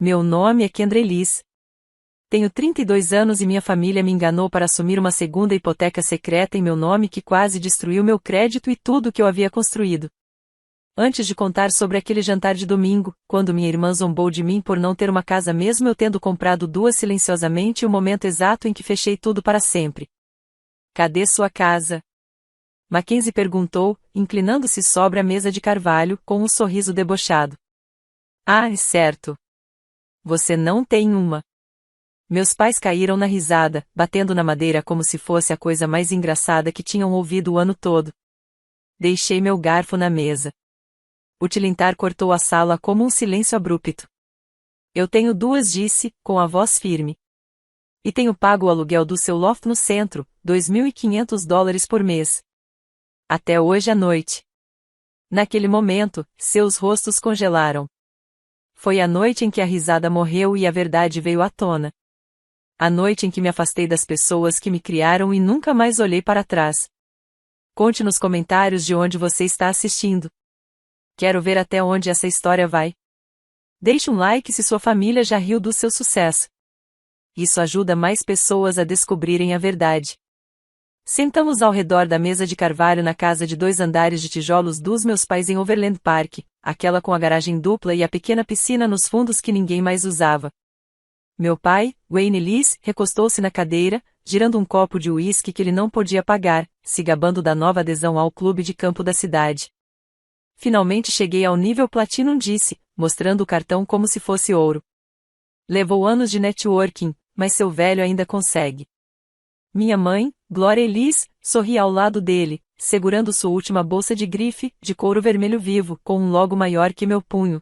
Meu nome é Kendra Ellis. Tenho 32 anos e minha família me enganou para assumir uma segunda hipoteca secreta em meu nome que quase destruiu meu crédito e tudo que eu havia construído. Antes de contar sobre aquele jantar de domingo, quando minha irmã zombou de mim por não ter uma casa mesmo eu tendo comprado duas silenciosamente e o momento exato em que fechei tudo para sempre. Cadê sua casa? Mackenzie perguntou, inclinando-se sobre a mesa de carvalho, com um sorriso debochado. Ah, é certo. Você não tem uma. Meus pais caíram na risada, batendo na madeira como se fosse a coisa mais engraçada que tinham ouvido o ano todo. Deixei meu garfo na mesa. O tilintar cortou a sala como um silêncio abrupto. Eu tenho duas, disse, com a voz firme. E tenho pago o aluguel do seu loft no centro, $2.500 por mês. Até hoje à noite. Naquele momento, seus rostos congelaram. Foi a noite em que a risada morreu e a verdade veio à tona. A noite em que me afastei das pessoas que me criaram e nunca mais olhei para trás. Conte nos comentários de onde você está assistindo. Quero ver até onde essa história vai. Deixe um like se sua família já riu do seu sucesso. Isso ajuda mais pessoas a descobrirem a verdade. Sentamos ao redor da mesa de carvalho na casa de 2 andares de tijolos dos meus pais em Overland Park, aquela com a garagem dupla e a pequena piscina nos fundos que ninguém mais usava. Meu pai, Wayne Ellis, recostou-se na cadeira, girando um copo de uísque que ele não podia pagar, se gabando da nova adesão ao clube de campo da cidade. Finalmente cheguei ao nível Platinum, disse, mostrando o cartão como se fosse ouro. Levou anos de networking, mas seu velho ainda consegue. Minha mãe, Gloria Ellis, sorria ao lado dele, segurando sua última bolsa de grife, de couro vermelho vivo, com um logo maior que meu punho.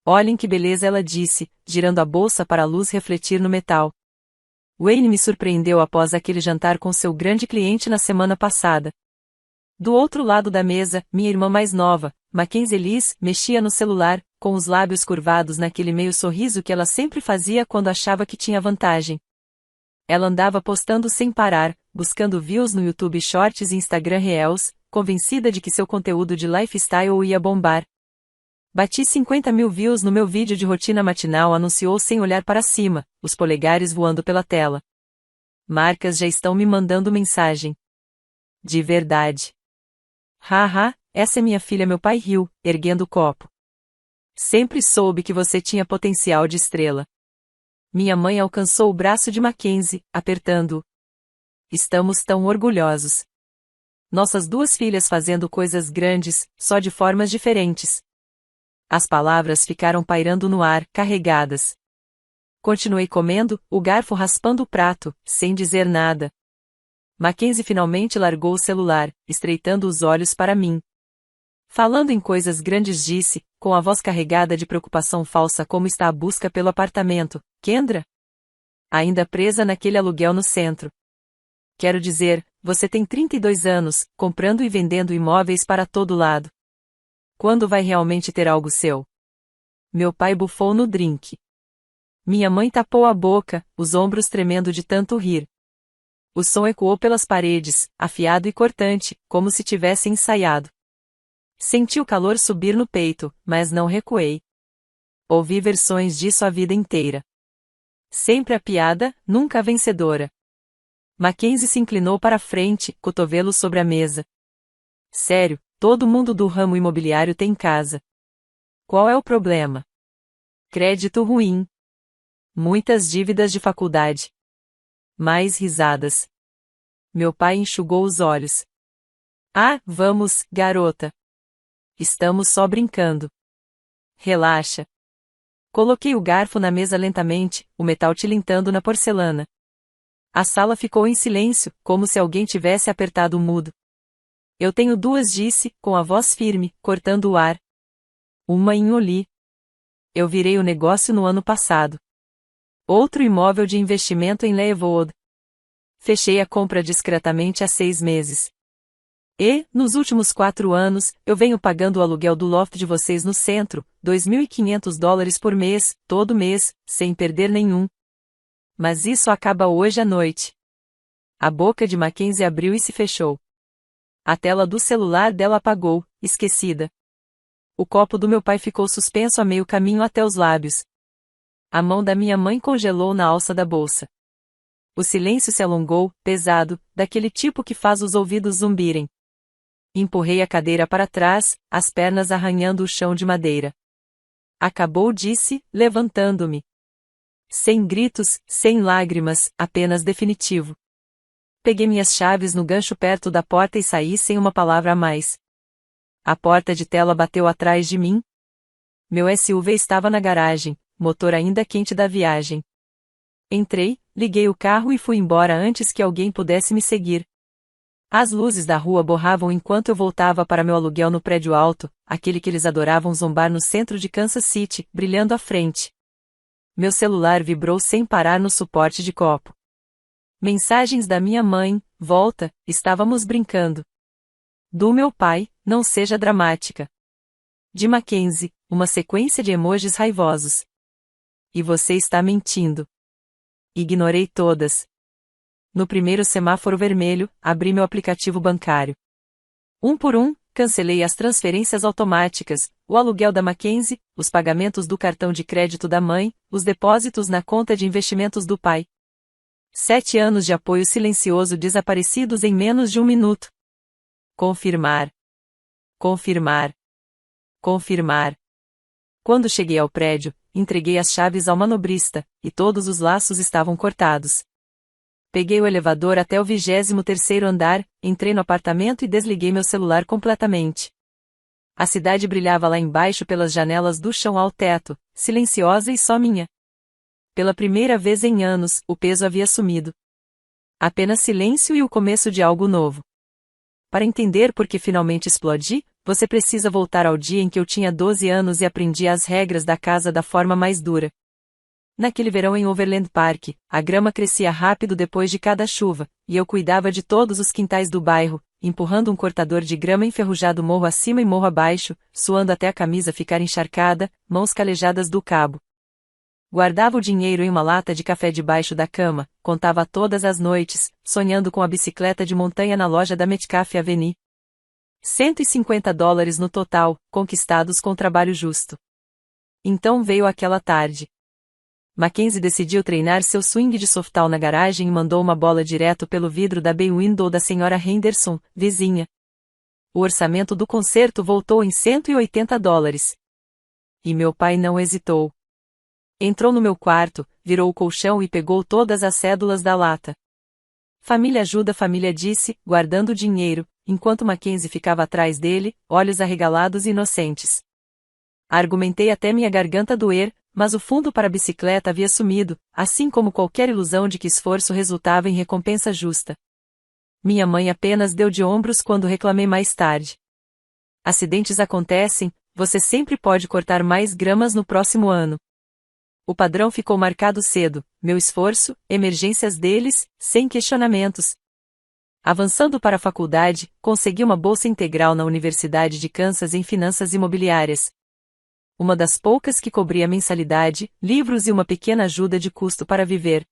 Olhem que beleza, ela disse, girando a bolsa para a luz refletir no metal. Wayne me surpreendeu após aquele jantar com seu grande cliente na semana passada. Do outro lado da mesa, minha irmã mais nova, Mackenzie Ellis, mexia no celular, com os lábios curvados naquele meio sorriso que ela sempre fazia quando achava que tinha vantagem. Ela andava postando sem parar, buscando views no YouTube Shorts e Instagram Reels, convencida de que seu conteúdo de lifestyle ia bombar. Bati 50 mil views no meu vídeo de rotina matinal, anunciou sem olhar para cima, os polegares voando pela tela. Marcas já estão me mandando mensagem. De verdade. Haha, essa é minha filha, meu pai riu, erguendo o copo. Sempre soube que você tinha potencial de estrela. Minha mãe alcançou o braço de Mackenzie, apertando-o. Estamos tão orgulhosos. Nossas duas filhas fazendo coisas grandes, só de formas diferentes. As palavras ficaram pairando no ar, carregadas. Continuei comendo, o garfo raspando o prato, sem dizer nada. Mackenzie finalmente largou o celular, estreitando os olhos para mim. Falando em coisas grandes, disse, com a voz carregada de preocupação falsa: como está a busca pelo apartamento, Kendra? Ainda presa naquele aluguel no centro. Quero dizer, você tem 32 anos, comprando e vendendo imóveis para todo lado. Quando vai realmente ter algo seu? Meu pai bufou no drink. Minha mãe tapou a boca, os ombros tremendo de tanto rir. O som ecoou pelas paredes, afiado e cortante, como se tivesse ensaiado. Senti o calor subir no peito, mas não recuei. Ouvi versões disso a vida inteira. Sempre a piada, nunca a vencedora. Mackenzie se inclinou para a frente, cotovelo sobre a mesa. Sério, todo mundo do ramo imobiliário tem casa. Qual é o problema? Crédito ruim. Muitas dívidas de faculdade. Mais risadas. Meu pai enxugou os olhos. Ah, vamos, garota. Estamos só brincando. Relaxa. Coloquei o garfo na mesa lentamente, o metal tilintando na porcelana. A sala ficou em silêncio, como se alguém tivesse apertado o mudo. Eu tenho duas, disse, com a voz firme, cortando o ar. Uma em Oli. Eu virei o negócio no ano passado. Outro imóvel de investimento em Leavenworth. Fechei a compra discretamente há 6 meses. E, nos últimos 4 anos, eu venho pagando o aluguel do loft de vocês no centro, $2.500 por mês, todo mês, sem perder nenhum. Mas isso acaba hoje à noite. A boca de Mackenzie abriu e se fechou. A tela do celular dela apagou, esquecida. O copo do meu pai ficou suspenso a meio caminho até os lábios. A mão da minha mãe congelou na alça da bolsa. O silêncio se alongou, pesado, daquele tipo que faz os ouvidos zumbirem. Empurrei a cadeira para trás, as pernas arranhando o chão de madeira. Acabou, disse, levantando-me. Sem gritos, sem lágrimas, apenas definitivo. Peguei minhas chaves no gancho perto da porta e saí sem uma palavra a mais. A porta de tela bateu atrás de mim. Meu SUV estava na garagem, motor ainda quente da viagem. Entrei, liguei o carro e fui embora antes que alguém pudesse me seguir. As luzes da rua borravam enquanto eu voltava para meu aluguel no prédio alto, aquele que eles adoravam zombar no centro de Kansas City, brilhando à frente. Meu celular vibrou sem parar no suporte de copo. Mensagens da minha mãe: volta, estávamos brincando. Do meu pai: não seja dramática. De Mackenzie: uma sequência de emojis raivosos. E você está mentindo. Ignorei todas. No primeiro semáforo vermelho, abri meu aplicativo bancário. Um por um, cancelei as transferências automáticas, o aluguel da Mackenzie, os pagamentos do cartão de crédito da mãe, os depósitos na conta de investimentos do pai. 7 anos de apoio silencioso desaparecidos em menos de 1 minuto. Confirmar. Confirmar. Confirmar. Quando cheguei ao prédio, entreguei as chaves ao manobrista, e todos os laços estavam cortados. Peguei o elevador até o 23º andar, entrei no apartamento e desliguei meu celular completamente. A cidade brilhava lá embaixo pelas janelas do chão ao teto, silenciosa e só minha. Pela primeira vez em anos, o peso havia sumido. Apenas silêncio e o começo de algo novo. Para entender por que finalmente explodi, você precisa voltar ao dia em que eu tinha 12 anos e aprendi as regras da casa da forma mais dura. Naquele verão em Overland Park, a grama crescia rápido depois de cada chuva, e eu cuidava de todos os quintais do bairro, empurrando um cortador de grama enferrujado morro acima e morro abaixo, suando até a camisa ficar encharcada, mãos calejadas do cabo. Guardava o dinheiro em uma lata de café debaixo da cama, contava todas as noites, sonhando com a bicicleta de montanha na loja da Metcalfe Avenue. $150 no total, conquistados com trabalho justo. Então veio aquela tarde. Mackenzie decidiu treinar seu swing de softball na garagem e mandou uma bola direto pelo vidro da bay window da senhora Henderson, vizinha. O orçamento do concerto voltou em $180. E meu pai não hesitou. Entrou no meu quarto, virou o colchão e pegou todas as cédulas da lata. Família ajuda, família, disse, guardando o dinheiro, enquanto Mackenzie ficava atrás dele, olhos arregalados e inocentes. Argumentei até minha garganta doer, mas o fundo para a bicicleta havia sumido, assim como qualquer ilusão de que esforço resultava em recompensa justa. Minha mãe apenas deu de ombros quando reclamei mais tarde. Acidentes acontecem, você sempre pode cortar mais gramas no próximo ano. O padrão ficou marcado cedo, meu esforço, emergências deles, sem questionamentos. Avançando para a faculdade, consegui uma bolsa integral na Universidade de Kansas em finanças imobiliárias. Uma das poucas que cobria mensalidade, livros e uma pequena ajuda de custo para viver.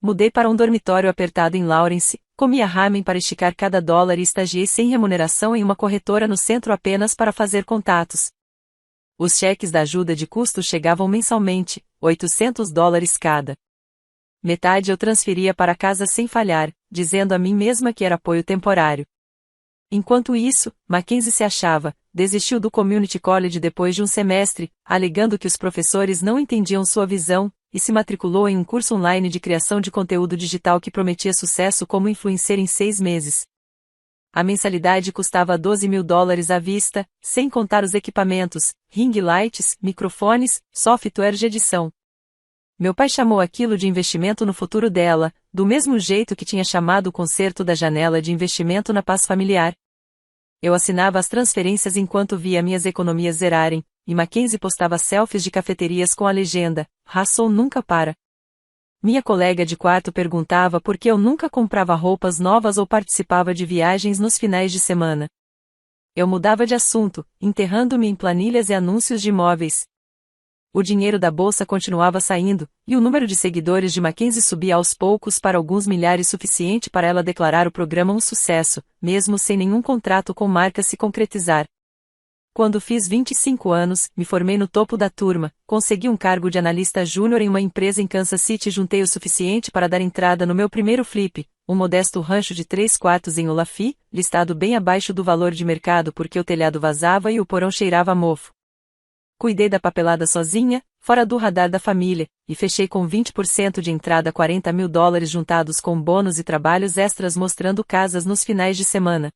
Mudei para um dormitório apertado em Lawrence, comia ramen para esticar cada dólar e estagiei sem remuneração em uma corretora no centro apenas para fazer contatos. Os cheques da ajuda de custo chegavam mensalmente, $800 cada. Metade eu transferia para casa sem falhar, dizendo a mim mesma que era apoio temporário. Enquanto isso, Mackenzie se achava, desistiu do Community College depois de um semestre, alegando que os professores não entendiam sua visão, e se matriculou em um curso online de criação de conteúdo digital que prometia sucesso como influencer em 6 meses. A mensalidade custava $12.000 à vista, sem contar os equipamentos, ring lights, microfones, software de edição. Meu pai chamou aquilo de investimento no futuro dela, do mesmo jeito que tinha chamado o conserto da janela de investimento na paz familiar. Eu assinava as transferências enquanto via minhas economias zerarem, e Mackenzie postava selfies de cafeterias com a legenda: "Ração nunca para". Minha colega de quarto perguntava por que eu nunca comprava roupas novas ou participava de viagens nos finais de semana. Eu mudava de assunto, enterrando-me em planilhas e anúncios de imóveis. O dinheiro da bolsa continuava saindo, e o número de seguidores de Mackenzie subia aos poucos para alguns milhares, suficiente para ela declarar o programa um sucesso, mesmo sem nenhum contrato com marca se concretizar. Quando fiz 25 anos, me formei no topo da turma, consegui um cargo de analista júnior em uma empresa em Kansas City e juntei o suficiente para dar entrada no meu primeiro flip, um modesto rancho de 3 quartos em Olafie, listado bem abaixo do valor de mercado porque o telhado vazava e o porão cheirava a mofo. Cuidei da papelada sozinha, fora do radar da família, e fechei com 20% de entrada $40 mil juntados com bônus e trabalhos extras mostrando casas nos finais de semana.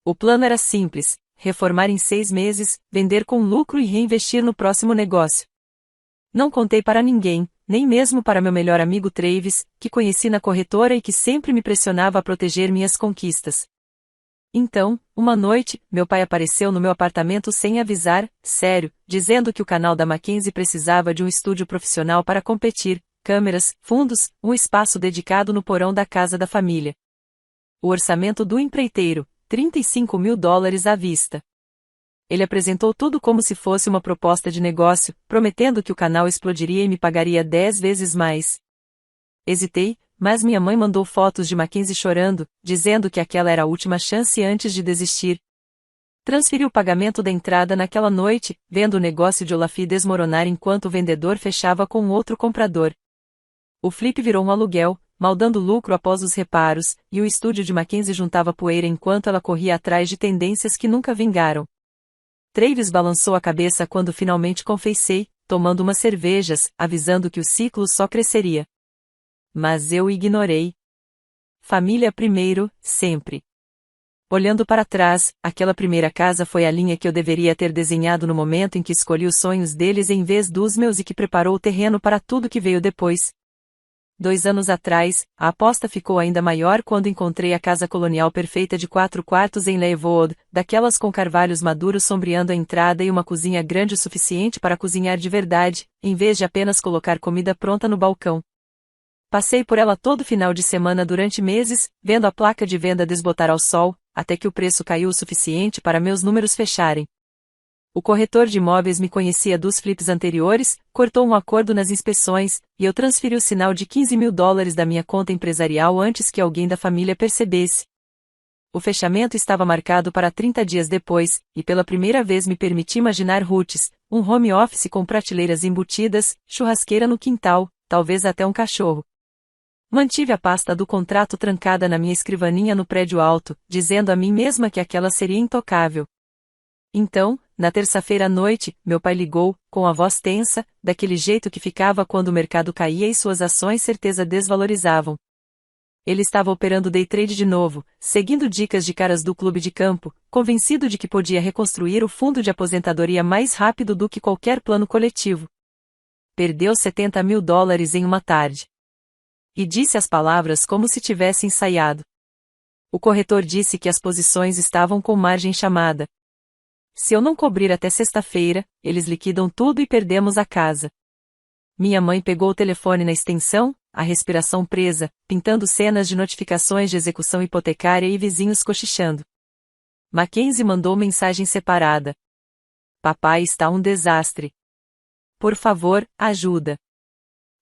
O plano era simples: reformar em 6 meses, vender com lucro e reinvestir no próximo negócio. Não contei para ninguém, nem mesmo para meu melhor amigo Travis, que conheci na corretora e que sempre me pressionava a proteger minhas conquistas. Então, uma noite, meu pai apareceu no meu apartamento sem avisar, sério, dizendo que o canal da Mackenzie precisava de um estúdio profissional para competir, câmeras, fundos, um espaço dedicado no porão da casa da família. O orçamento do empreiteiro: $35 mil à vista. Ele apresentou tudo como se fosse uma proposta de negócio, prometendo que o canal explodiria e me pagaria 10 vezes mais. Hesitei, mas minha mãe mandou fotos de Mackenzie chorando, dizendo que aquela era a última chance antes de desistir. Transferi o pagamento da entrada naquela noite, vendo o negócio de Olafie desmoronar enquanto o vendedor fechava com outro comprador. O flip virou um aluguel, mal dando lucro após os reparos, e o estúdio de Mackenzie juntava poeira enquanto ela corria atrás de tendências que nunca vingaram. Travis balançou a cabeça quando finalmente confessei, tomando umas cervejas, avisando que o ciclo só cresceria. Mas eu o ignorei. Família primeiro, sempre. Olhando para trás, aquela primeira casa foi a linha que eu deveria ter desenhado no momento em que escolhi os sonhos deles em vez dos meus e que preparou o terreno para tudo que veio depois. 2 anos atrás, a aposta ficou ainda maior quando encontrei a casa colonial perfeita de 4 quartos em Leawood, daquelas com carvalhos maduros sombreando a entrada e uma cozinha grande o suficiente para cozinhar de verdade, em vez de apenas colocar comida pronta no balcão. Passei por ela todo final de semana durante meses, vendo a placa de venda desbotar ao sol, até que o preço caiu o suficiente para meus números fecharem. O corretor de imóveis me conhecia dos flips anteriores, cortou um acordo nas inspeções, e eu transferi o sinal de $15 mil da minha conta empresarial antes que alguém da família percebesse. O fechamento estava marcado para 30 dias depois, e pela primeira vez me permiti imaginar roots, um home office com prateleiras embutidas, churrasqueira no quintal, talvez até um cachorro. Mantive a pasta do contrato trancada na minha escrivaninha no prédio alto, dizendo a mim mesma que aquela seria intocável. Então, na terça-feira à noite, meu pai ligou, com a voz tensa, daquele jeito que ficava quando o mercado caía e suas ações certeza desvalorizavam. Ele estava operando day trade de novo, seguindo dicas de caras do clube de campo, convencido de que podia reconstruir o fundo de aposentadoria mais rápido do que qualquer plano coletivo. Perdeu $70 mil em uma tarde. E disse as palavras como se tivesse ensaiado. O corretor disse que as posições estavam com margem chamada. Se eu não cobrir até sexta-feira, eles liquidam tudo e perdemos a casa. Minha mãe pegou o telefone na extensão, a respiração presa, pintando cenas de notificações de execução hipotecária e vizinhos cochichando. Mackenzie mandou mensagem separada. Papai está um desastre. Por favor, ajuda.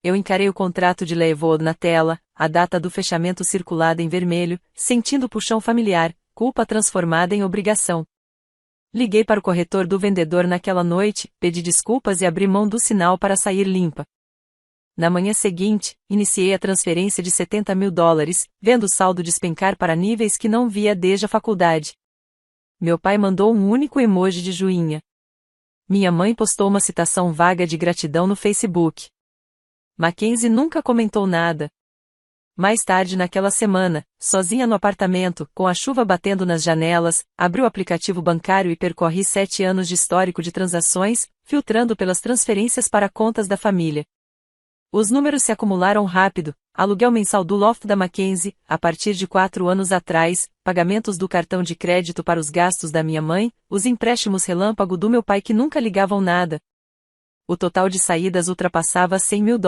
Eu encarei o contrato de Leawood na tela, a data do fechamento circulada em vermelho, sentindo o puxão familiar, culpa transformada em obrigação. Liguei para o corretor do vendedor naquela noite, pedi desculpas e abri mão do sinal para sair limpa. Na manhã seguinte, iniciei a transferência de $70 mil, vendo o saldo despencar para níveis que não via desde a faculdade. Meu pai mandou um único emoji de joinha. Minha mãe postou uma citação vaga de gratidão no Facebook. Mackenzie nunca comentou nada. Mais tarde naquela semana, sozinha no apartamento, com a chuva batendo nas janelas, abri o aplicativo bancário e percorri 7 anos de histórico de transações, filtrando pelas transferências para contas da família. Os números se acumularam rápido: aluguel mensal do loft da Mackenzie, a partir de 4 anos atrás, pagamentos do cartão de crédito para os gastos da minha mãe, os empréstimos relâmpago do meu pai que nunca ligavam nada. O total de saídas ultrapassava $100 mil.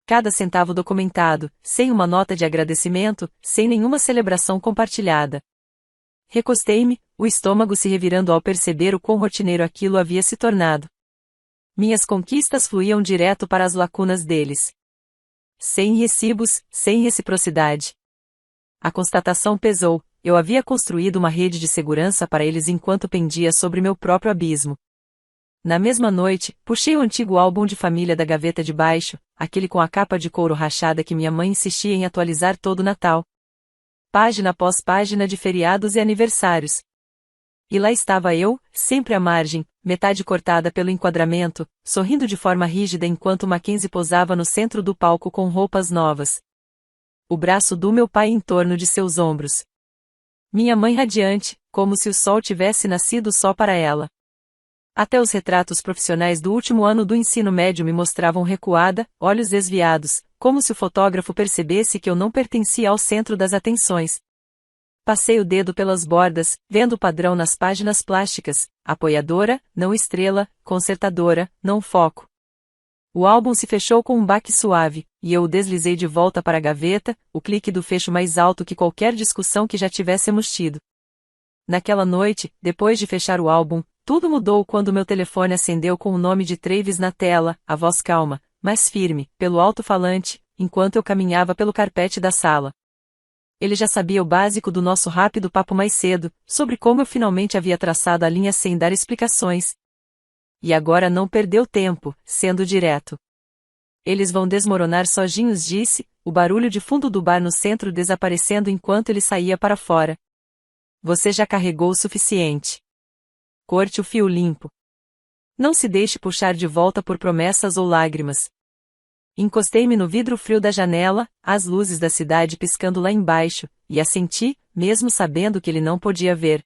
Cada centavo documentado, sem uma nota de agradecimento, sem nenhuma celebração compartilhada. Recostei-me, o estômago se revirando ao perceber o quão rotineiro aquilo havia se tornado. Minhas conquistas fluíam direto para as lacunas deles. Sem recibos, sem reciprocidade. A constatação pesou, Eu havia construído uma rede de segurança para eles enquanto pendia sobre meu próprio abismo. Na mesma noite, puxei o antigo álbum de família da gaveta de baixo, aquele com a capa de couro rachada que minha mãe insistia em atualizar todo Natal. Página após página de feriados e aniversários. E lá estava eu, sempre à margem, metade cortada pelo enquadramento, sorrindo de forma rígida enquanto Mackenzie posava no centro do palco com roupas novas. O braço do meu pai em torno de seus ombros. Minha mãe radiante, como se o sol tivesse nascido só para ela. Até os retratos profissionais do último ano do ensino médio me mostravam recuada, olhos desviados, como se o fotógrafo percebesse que eu não pertencia ao centro das atenções. Passei o dedo pelas bordas, vendo o padrão nas páginas plásticas: apoiadora, não estrela, consertadora, não foco. O álbum se fechou com um baque suave, e eu o deslizei de volta para a gaveta, o clique do fecho mais alto que qualquer discussão que já tivéssemos tido. Naquela noite, depois de fechar o álbum, tudo mudou quando meu telefone acendeu com o nome de Travis na tela, a voz calma, mas firme, pelo alto-falante, enquanto eu caminhava pelo carpete da sala. Ele já sabia o básico do nosso rápido papo mais cedo, sobre como eu finalmente havia traçado a linha sem dar explicações. E agora não perdeu tempo, sendo direto. Eles vão desmoronar sozinhos, disse, o barulho de fundo do bar no centro desaparecendo enquanto ele saía para fora. Você já carregou o suficiente. Corte o fio limpo. Não se deixe puxar de volta por promessas ou lágrimas. Encostei-me no vidro frio da janela, as luzes da cidade piscando lá embaixo, e assenti, mesmo sabendo que ele não podia ver.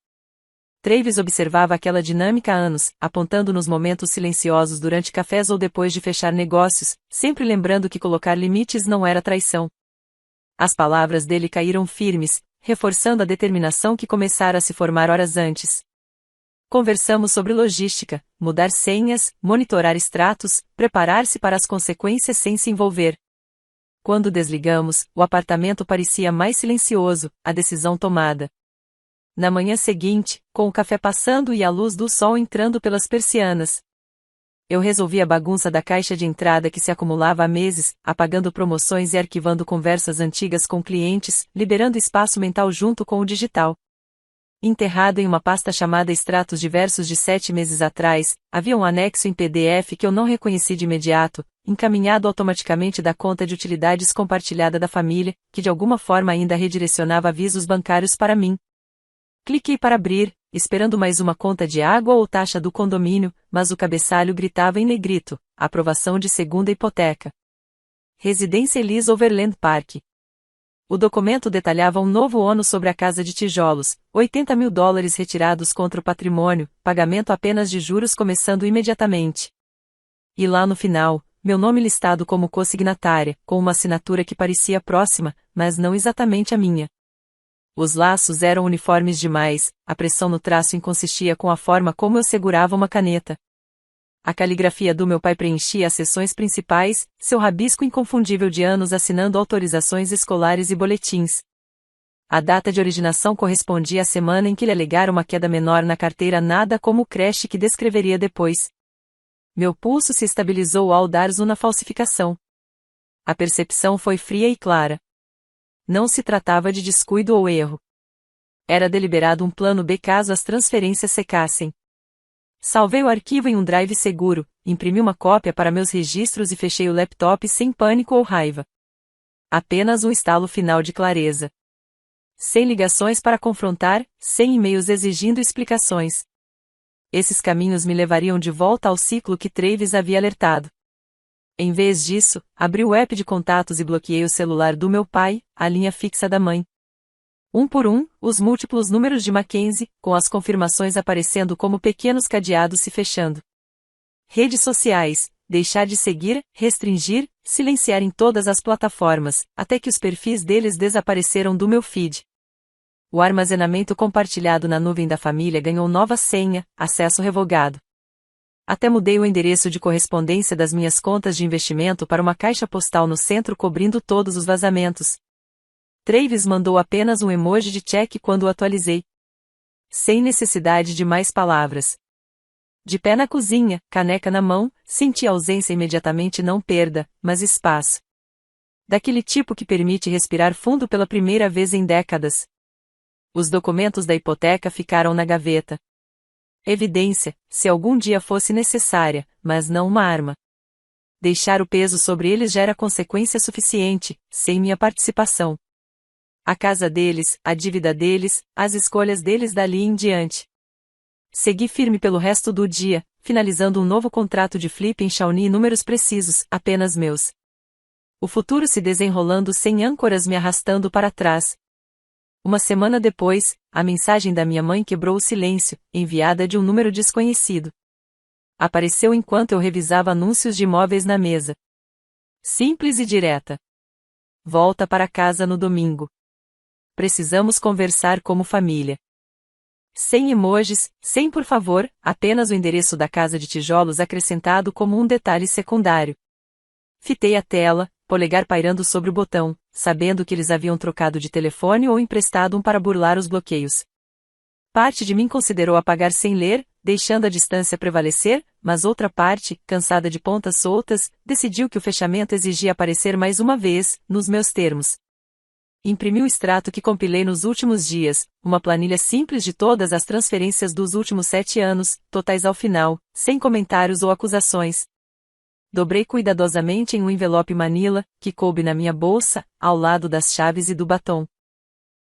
Travis observava aquela dinâmica há anos, apontando nos momentos silenciosos durante cafés ou depois de fechar negócios, sempre lembrando que colocar limites não era traição. As palavras dele caíram firmes, reforçando a determinação que começara a se formar horas antes. Conversamos sobre logística, mudar senhas, monitorar extratos, preparar-se para as consequências sem se envolver. Quando desligamos, o apartamento parecia mais silencioso, a decisão tomada. Na manhã seguinte, com o café passando e a luz do sol entrando pelas persianas, eu resolvi a bagunça da caixa de entrada que se acumulava há meses, apagando promoções e arquivando conversas antigas com clientes, liberando espaço mental junto com o digital. Enterrado em uma pasta chamada Extratos Diversos de 7 meses atrás, havia um anexo em PDF que eu não reconheci de imediato, encaminhado automaticamente da conta de utilidades compartilhada da família, que de alguma forma ainda redirecionava avisos bancários para mim. Cliquei para abrir, esperando mais uma conta de água ou taxa do condomínio, mas o cabeçalho gritava em negrito: aprovação de segunda hipoteca. Residência Elise Overland Park. O documento detalhava um novo ônus sobre a casa de tijolos, $80 mil retirados contra o patrimônio, pagamento apenas de juros começando imediatamente. E lá no final, meu nome listado como consignatária, com uma assinatura que parecia próxima, mas não exatamente a minha. Os laços eram uniformes demais, a pressão no traço inconsistia com a forma como eu segurava uma caneta. A caligrafia do meu pai preenchia as seções principais, seu rabisco inconfundível de anos assinando autorizações escolares e boletins. A data de originação correspondia à semana em que ele alegara uma queda menor na carteira, nada como o creche que descreveria depois. Meu pulso se estabilizou ao dar zoom na falsificação. A percepção foi fria e clara. Não se tratava de descuido ou erro. Era deliberado um plano B caso as transferências secassem. Salvei o arquivo em um drive seguro, imprimi uma cópia para meus registros e fechei o laptop sem pânico ou raiva. Apenas um estalo final de clareza. Sem ligações para confrontar, sem e-mails exigindo explicações. Esses caminhos me levariam de volta ao ciclo que Travis havia alertado. Em vez disso, abri o app de contatos e bloqueei o celular do meu pai, a linha fixa da mãe. Um por um, os múltiplos números de Mackenzie, com as confirmações aparecendo como pequenos cadeados se fechando. Redes sociais, deixar de seguir, restringir, silenciar em todas as plataformas, até que os perfis deles desapareceram do meu feed. O armazenamento compartilhado na nuvem da família ganhou nova senha, acesso revogado. Até mudei o endereço de correspondência das minhas contas de investimento para uma caixa postal no centro cobrindo todos os vazamentos. Travis mandou apenas um emoji de check quando o atualizei. Sem necessidade de mais palavras. De pé na cozinha, caneca na mão, senti a ausência imediatamente, não perda, mas espaço. Daquele tipo que permite respirar fundo pela primeira vez em décadas. Os documentos da hipoteca ficaram na gaveta. Evidência, se algum dia fosse necessária, mas não uma arma. Deixar o peso sobre eles já era consequência suficiente, sem minha participação. A casa deles, a dívida deles, as escolhas deles dali em diante. Segui firme pelo resto do dia, finalizando um novo contrato de flip em Shawnee, números precisos, apenas meus. O futuro se desenrolando sem âncoras me arrastando para trás. Uma semana depois, a mensagem da minha mãe quebrou o silêncio, enviada de um número desconhecido. Apareceu enquanto eu revisava anúncios de imóveis na mesa. Simples e direta. Volta para casa no domingo. Precisamos conversar como família. Sem emojis, sem por favor, apenas o endereço da casa de tijolos acrescentado como um detalhe secundário. Fitei a tela, polegar pairando sobre o botão, sabendo que eles haviam trocado de telefone ou emprestado um para burlar os bloqueios. Parte de mim considerou apagar sem ler, deixando a distância prevalecer, mas outra parte, cansada de pontas soltas, decidiu que o fechamento exigia aparecer mais uma vez, nos meus termos. Imprimi o extrato que compilei nos últimos dias, uma planilha simples de todas as transferências dos últimos 7 anos, totais ao final, sem comentários ou acusações. Dobrei cuidadosamente em um envelope Manila, que coube na minha bolsa, ao lado das chaves e do batom.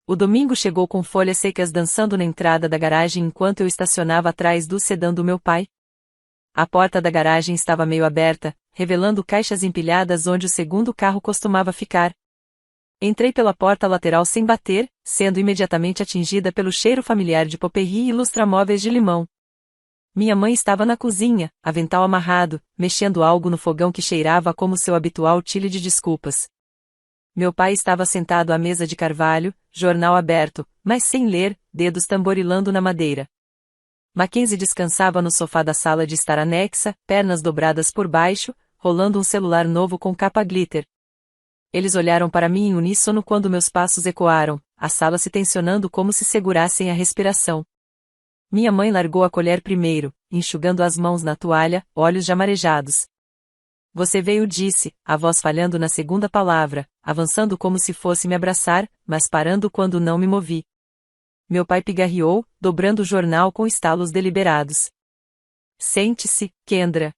O domingo chegou com folhas secas dançando na entrada da garagem enquanto eu estacionava atrás do sedã do meu pai. A porta da garagem estava meio aberta, revelando caixas empilhadas onde o segundo carro costumava ficar. Entrei pela porta lateral sem bater, sendo imediatamente atingida pelo cheiro familiar de potpourri e lustramóveis de limão. Minha mãe estava na cozinha, avental amarrado, mexendo algo no fogão que cheirava como seu habitual chile de desculpas. Meu pai estava sentado à mesa de carvalho, jornal aberto, mas sem ler, dedos tamborilando na madeira. Mackenzie descansava no sofá da sala de estar anexa, pernas dobradas por baixo, rolando um celular novo com capa glitter. Eles olharam para mim em uníssono quando meus passos ecoaram, a sala se tensionando como se segurassem a respiração. Minha mãe largou a colher primeiro, enxugando as mãos na toalha, olhos já marejados. Você veio, disse, a voz falhando na segunda palavra, avançando como se fosse me abraçar, mas parando quando não me movi. Meu pai pigarreou, dobrando o jornal com estalos deliberados. Sente-se, Kendra.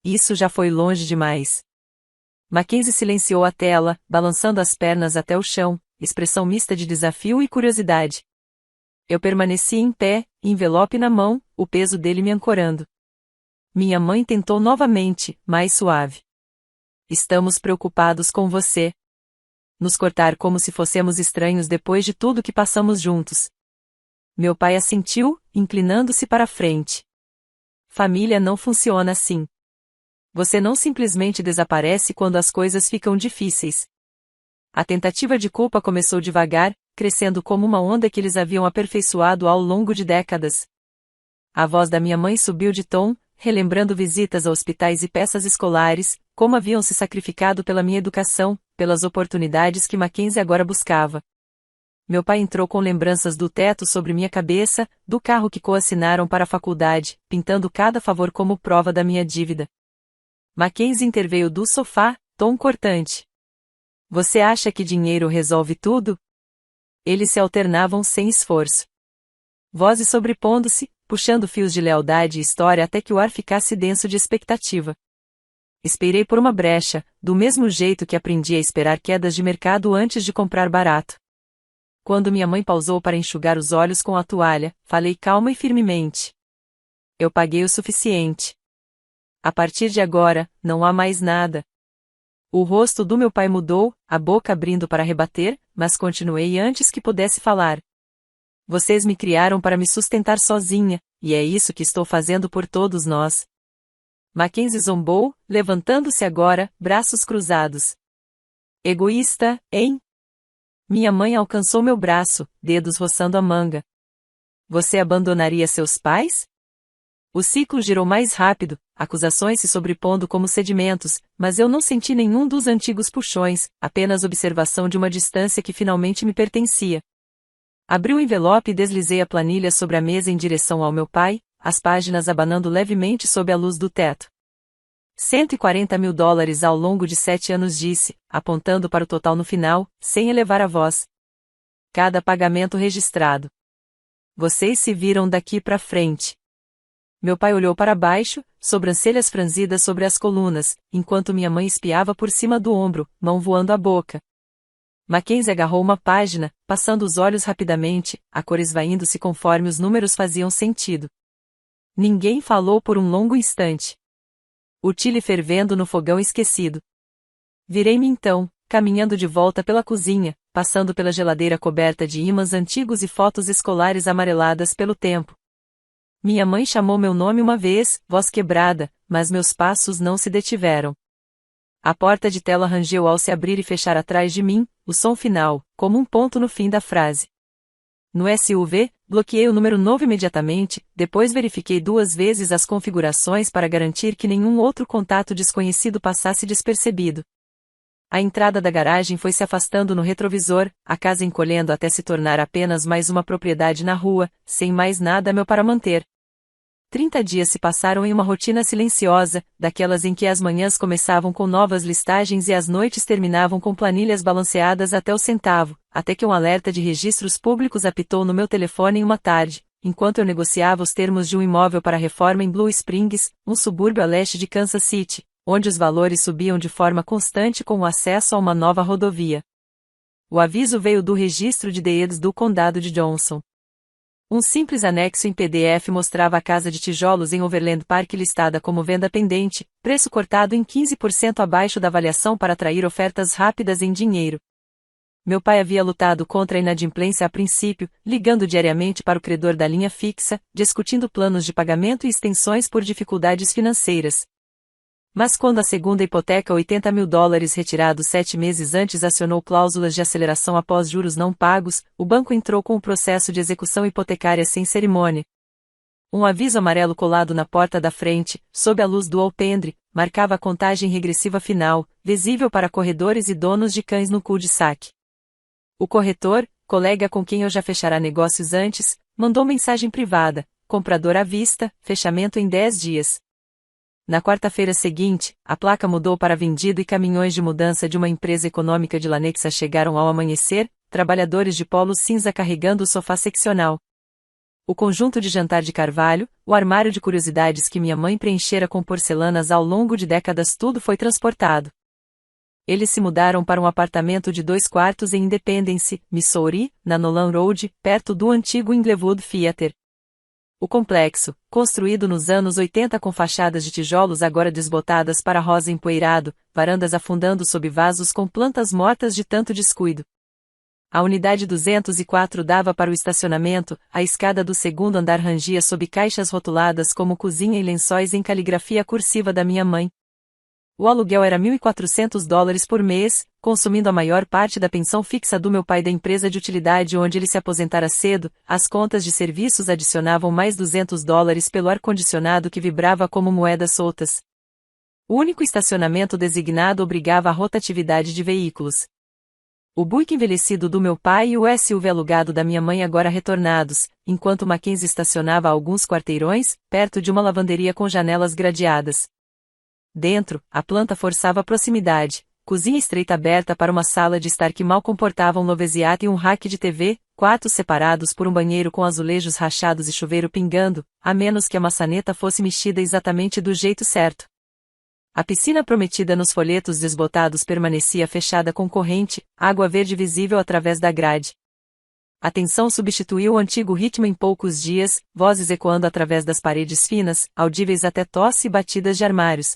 Isso já foi longe demais. Mackenzie silenciou a tela, balançando as pernas até o chão, expressão mista de desafio e curiosidade. Eu permaneci em pé, envelope na mão, o peso dele me ancorando. Minha mãe tentou novamente, mais suave. Estamos preocupados com você. Nos cortar como se fossemos estranhos depois de tudo que passamos juntos. Meu pai assentiu, inclinando-se para a frente. Família não funciona assim. Você não simplesmente desaparece quando as coisas ficam difíceis. A tentativa de culpa começou devagar, crescendo como uma onda que eles haviam aperfeiçoado ao longo de décadas. A voz da minha mãe subiu de tom, relembrando visitas a hospitais e peças escolares, como haviam se sacrificado pela minha educação, pelas oportunidades que Mackenzie agora buscava. Meu pai entrou com lembranças do teto sobre minha cabeça, do carro que coassinaram para a faculdade, pintando cada favor como prova da minha dívida. Mackenzie interveio do sofá, tom cortante. Você acha que dinheiro resolve tudo? Eles se alternavam sem esforço. Vozes sobrepondo-se, puxando fios de lealdade e história até que o ar ficasse denso de expectativa. Esperei por uma brecha, do mesmo jeito que aprendi a esperar quedas de mercado antes de comprar barato. Quando minha mãe pausou para enxugar os olhos com a toalha, falei calma e firmemente. Eu paguei o suficiente. A partir de agora, não há mais nada. O rosto do meu pai mudou, a boca abrindo para rebater, mas continuei antes que pudesse falar. Vocês me criaram para me sustentar sozinha, e é isso que estou fazendo por todos nós. Mackenzie zombou, levantando-se agora, braços cruzados. Egoísta, hein? Minha mãe alcançou meu braço, dedos roçando a manga. Você abandonaria seus pais? O ciclo girou mais rápido, acusações se sobrepondo como sedimentos, mas eu não senti nenhum dos antigos puxões, apenas observação de uma distância que finalmente me pertencia. Abri o envelope e deslizei a planilha sobre a mesa em direção ao meu pai, as páginas abanando levemente sob a luz do teto. $140 mil ao longo de 7 anos, disse, apontando para o total no final, sem elevar a voz. cada pagamento registrado. Vocês se viram daqui para frente. Meu pai olhou para baixo, sobrancelhas franzidas sobre as colunas, enquanto minha mãe espiava por cima do ombro, mão voando à boca. Mackenzie agarrou uma página, passando os olhos rapidamente, a cor esvaindo-se conforme os números faziam sentido. Ninguém falou por um longo instante. O chile fervendo no fogão esquecido. Virei-me então, caminhando de volta pela cozinha, passando pela geladeira coberta de ímãs antigos e fotos escolares amareladas pelo tempo. Minha mãe chamou meu nome uma vez, voz quebrada, mas meus passos não se detiveram. A porta de tela rangeu ao se abrir e fechar atrás de mim, o som final, como um ponto no fim da frase. No SUV, bloqueei o número novo imediatamente, depois verifiquei 2 vezes as configurações para garantir que nenhum outro contato desconhecido passasse despercebido. A entrada da garagem foi se afastando no retrovisor, a casa encolhendo até se tornar apenas mais uma propriedade na rua, sem mais nada a meu para manter. 30 dias se passaram em uma rotina silenciosa, daquelas em que as manhãs começavam com novas listagens e as noites terminavam com planilhas balanceadas até o centavo, até que um alerta de registros públicos apitou no meu telefone em uma tarde, enquanto eu negociava os termos de um imóvel para reforma em Blue Springs, um subúrbio a leste de Kansas City, onde os valores subiam de forma constante com o acesso a uma nova rodovia. O aviso veio do registro de deeds do condado de Johnson. Um simples anexo em PDF mostrava a casa de tijolos em Overland Park listada como venda pendente, preço cortado em 15% abaixo da avaliação para atrair ofertas rápidas em dinheiro. Meu pai havia lutado contra a inadimplência a princípio, ligando diariamente para o credor da linha fixa, discutindo planos de pagamento e extensões por dificuldades financeiras. Mas quando a segunda hipoteca $80 mil retirados 7 meses antes acionou cláusulas de aceleração após juros não pagos, o banco entrou com o processo de execução hipotecária sem cerimônia. Um aviso amarelo colado na porta da frente, sob a luz do alpendre, marcava a contagem regressiva final, visível para corredores e donos de cães no cul-de-sac. O corretor, colega com quem eu já fechara negócios antes, mandou mensagem privada: comprador à vista, fechamento em 10 dias. Na quarta-feira seguinte, a placa mudou para vendido e caminhões de mudança de uma empresa econômica de Lanexa chegaram ao amanhecer, trabalhadores de polo cinza carregando o sofá seccional. O conjunto de jantar de carvalho, o armário de curiosidades que minha mãe preenchera com porcelanas ao longo de décadas, tudo foi transportado. Eles se mudaram para um apartamento de 2 quartos em Independence, Missouri, na Nolan Road, perto do antigo Inglewood Theater. O complexo, construído nos anos 80 com fachadas de tijolos agora desbotadas para rosa empoeirado, varandas afundando sob vasos com plantas mortas de tanto descuido. A unidade 204 dava para o estacionamento, a escada do segundo andar rangia sob caixas rotuladas como cozinha e lençóis em caligrafia cursiva da minha mãe. O aluguel era $1.400 por mês, consumindo a maior parte da pensão fixa do meu pai da empresa de utilidade onde ele se aposentara cedo. As contas de serviços adicionavam mais $200 pelo ar-condicionado que vibrava como moedas soltas. O único estacionamento designado obrigava a rotatividade de veículos. O Buick envelhecido do meu pai e o SUV alugado da minha mãe agora retornados, enquanto Mackenzie estacionava a alguns quarteirões, perto de uma lavanderia com janelas gradeadas. Dentro, a planta forçava a proximidade, cozinha estreita aberta para uma sala de estar que mal comportava um Lovesiat e um rack de TV, quartos separados por um banheiro com azulejos rachados e chuveiro pingando, a menos que a maçaneta fosse mexida exatamente do jeito certo. A piscina prometida nos folhetos desbotados permanecia fechada com corrente, água verde visível através da grade. A tensão substituiu o antigo ritmo em poucos dias, vozes ecoando através das paredes finas, audíveis até tosse e batidas de armários.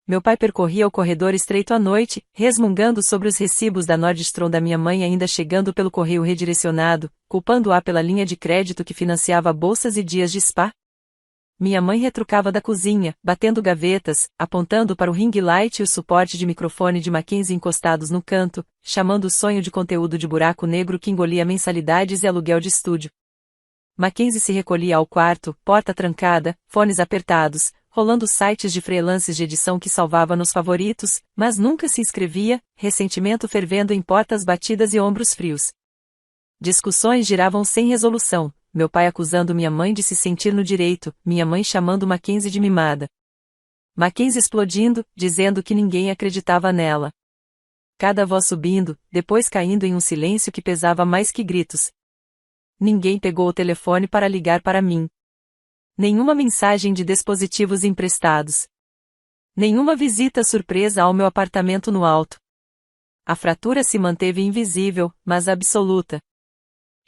Meu pai percorria o corredor estreito à noite, resmungando sobre os recibos da Nordstrom da minha mãe ainda chegando pelo correio redirecionado, culpando-a pela linha de crédito que financiava bolsas e dias de spa. Minha mãe retrucava da cozinha, batendo gavetas, apontando para o ring light e o suporte de microfone de Mackenzie encostados no canto, chamando o sonho de conteúdo de buraco negro que engolia mensalidades e aluguel de estúdio. Mackenzie se recolhia ao quarto, porta trancada, fones apertados, rolando sites de freelances de edição que salvava nos favoritos, mas nunca se inscrevia, ressentimento fervendo em portas batidas e ombros frios. Discussões giravam sem resolução, meu pai acusando minha mãe de se sentir no direito, minha mãe chamando Mackenzie de mimada. Mackenzie explodindo, dizendo que ninguém acreditava nela. Cada voz subindo, depois caindo em um silêncio que pesava mais que gritos. Ninguém pegou o telefone para ligar para mim. Nenhuma mensagem de dispositivos emprestados. Nenhuma visita surpresa ao meu apartamento no alto. A fratura se manteve invisível, mas absoluta.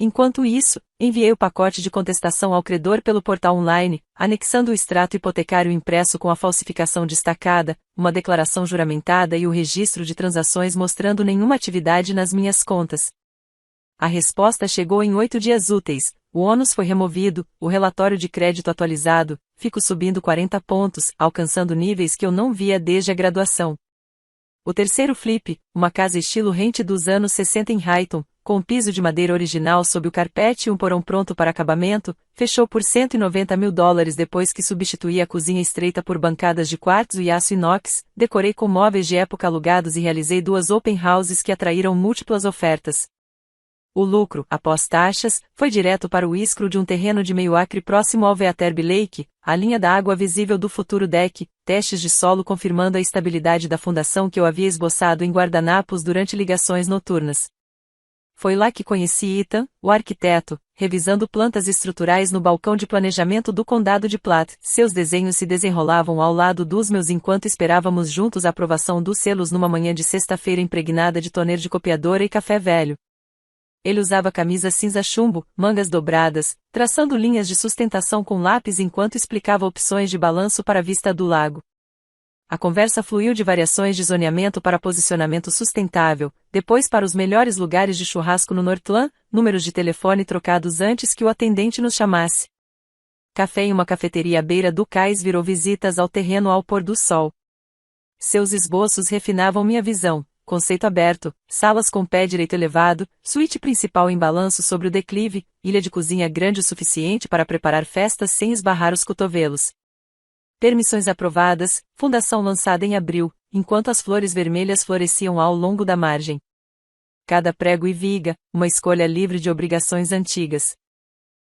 Enquanto isso, enviei o pacote de contestação ao credor pelo portal online, anexando o extrato hipotecário impresso com a falsificação destacada, uma declaração juramentada e o registro de transações mostrando nenhuma atividade nas minhas contas. A resposta chegou em 8 dias úteis, o ônus foi removido, o relatório de crédito atualizado, fico subindo 40 pontos, alcançando níveis que eu não via desde a graduação. O terceiro flip, uma casa estilo rente dos anos 60 em Highton, com um piso de madeira original sob o carpete e um porão pronto para acabamento, fechou por $190 mil depois que substituí a cozinha estreita por bancadas de quartzo e aço inox, decorei com móveis de época alugados e realizei 2 open houses que atraíram múltiplas ofertas. O lucro, após taxas, foi direto para o escro de um terreno de meio acre próximo ao Veaterby Lake, a linha da água visível do futuro deck, testes de solo confirmando a estabilidade da fundação que eu havia esboçado em guardanapos durante ligações noturnas. Foi lá que conheci Ethan, o arquiteto, revisando plantas estruturais no balcão de planejamento do condado de Platte. Seus desenhos se desenrolavam ao lado dos meus enquanto esperávamos juntos a aprovação dos selos numa manhã de sexta-feira impregnada de toner de copiadora e café velho. Ele usava camisa cinza chumbo, mangas dobradas, traçando linhas de sustentação com lápis enquanto explicava opções de balanço para a vista do lago. A conversa fluiu de variações de zoneamento para posicionamento sustentável, depois para os melhores lugares de churrasco no Northland, números de telefone trocados antes que o atendente nos chamasse. Café em uma cafeteria à beira do cais virou visitas ao terreno ao pôr do sol. Seus esboços refinavam minha visão, conceito aberto, salas com pé direito elevado, suíte principal em balanço sobre o declive, ilha de cozinha grande o suficiente para preparar festas sem esbarrar os cotovelos. Permissões aprovadas, fundação lançada em abril, enquanto as flores vermelhas floresciam ao longo da margem. Cada prego e viga, uma escolha livre de obrigações antigas.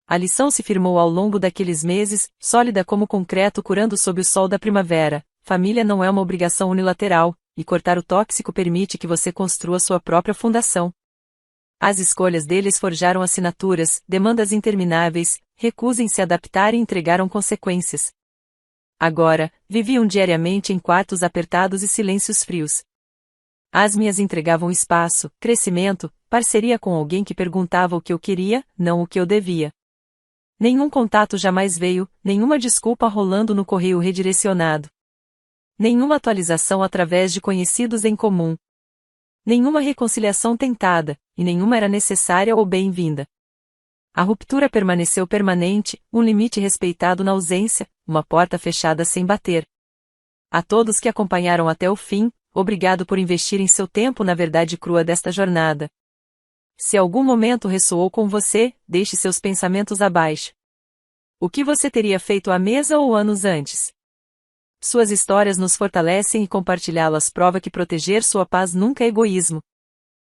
A lição se firmou ao longo daqueles meses, sólida como concreto curando sob o sol da primavera. Família não é uma obrigação unilateral, e cortar o tóxico permite que você construa sua própria fundação. As escolhas deles forjaram assinaturas, demandas intermináveis, recusa em se adaptar e entregaram consequências. Agora, viviam diariamente em quartos apertados e silêncios frios. As minhas entregavam espaço, crescimento, parceria com alguém que perguntava o que eu queria, não o que eu devia. Nenhum contato jamais veio, nenhuma desculpa rolando no correio redirecionado. Nenhuma atualização através de conhecidos em comum. Nenhuma reconciliação tentada, e nenhuma era necessária ou bem-vinda. A ruptura permaneceu permanente, um limite respeitado na ausência, uma porta fechada sem bater. A todos que acompanharam até o fim, obrigado por investirem seu tempo na verdade crua desta jornada. Se algum momento ressoou com você, deixe seus pensamentos abaixo. O que você teria feito há meses ou anos antes? Suas histórias nos fortalecem e compartilhá-las prova que proteger sua paz nunca é egoísmo.